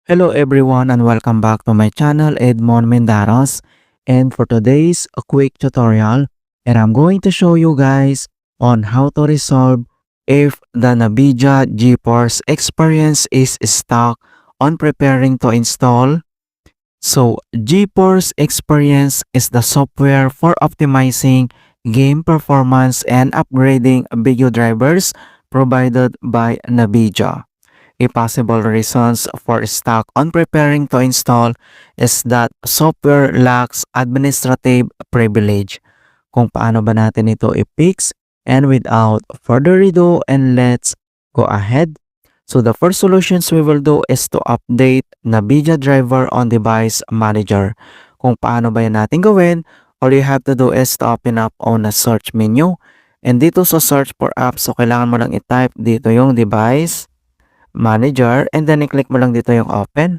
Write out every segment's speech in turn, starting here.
Hello everyone and welcome back to my channel Edmond Mendaros, and for today's a quick tutorial, and I'm going to show you guys on how to resolve if the NVIDIA GeForce Experience is stuck on preparing to install. So GeForce Experience is the software for optimizing game performance and upgrading video drivers provided by NVIDIA. A possible reasons for stuck on preparing to install is that software lacks administrative privilege. Kung paano ba natin ito i-fix, and without further ado, and let's go ahead. So the first solutions we will do is to update NVIDIA driver on device manager. Kung paano ba yan natin gawin, all you have to do is to open up on a search menu. And dito sa search for apps, so kailangan mo lang i-type dito yung device manager, and then i-click mo lang dito yung open.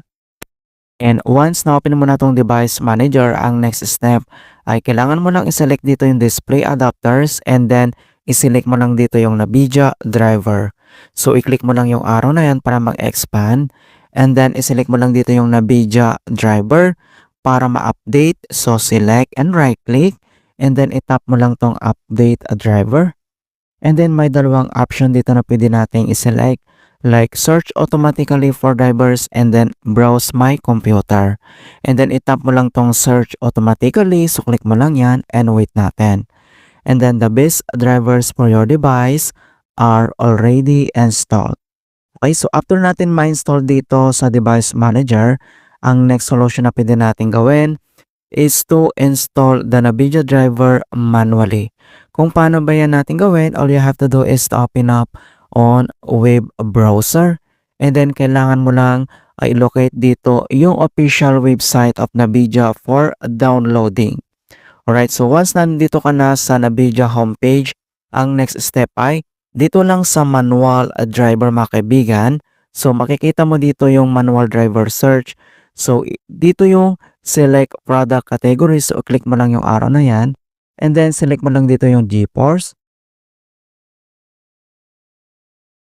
And once na-open mo na itong device manager, ang next step ay kailangan mo lang i-select dito yung display adapters, and then i-select mo lang dito yung NVIDIA driver. So i-click mo lang yung arrow na yan para mag-expand, and then i-select mo lang dito yung NVIDIA driver para ma-update. So select and right click, and then i-tap mo lang tong update a driver. And then may dalawang option dito na pwede nating i-select, like search automatically for drivers and then browse my computer. And then itap mo lang tong search automatically, so click mo lang yan and wait natin. And then the best drivers for your device are already installed. Okay, so after natin ma-install dito sa device manager, ang next solution na pwede natin gawin is to install the NVIDIA driver manually. Kung paano ba yan natin gawin, all you have to do is to open up on web browser, and then kailangan mo lang i-locate dito yung official website of NVIDIA for downloading. Alright, so once nandito ka na sa NVIDIA homepage, ang next step ay dito lang sa manual driver mga kaibigan. So makikita mo dito yung manual driver search. So dito yung select product category, so click mo lang yung arrow na yan, and then select mo lang dito yung GeForce.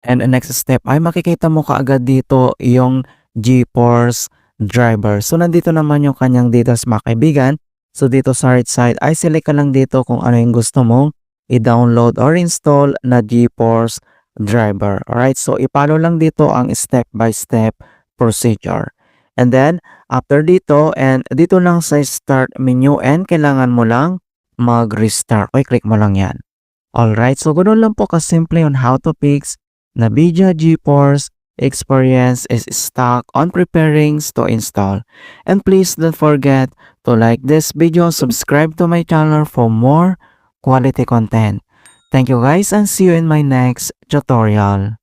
And the next step ay makikita mo kaagad dito yung GeForce driver. So nandito naman yung kanyang details mga kaibigan. So dito sa right side ay select ka lang dito kung ano yung gusto mong i-download or install na GeForce driver. Alright, so ipalo lang dito ang step-by-step procedure. And then after dito, and dito lang sa start menu, and kailangan mo lang mag-restart. Okay, click mo lang yan. Alright, so ganoon lang po kasimple on how to fix NVIDIA GeForce Experience is stuck on preparing to install. And please don't forget to like this video, subscribe to my channel for more quality content. Thank you guys, and see you in my next tutorial.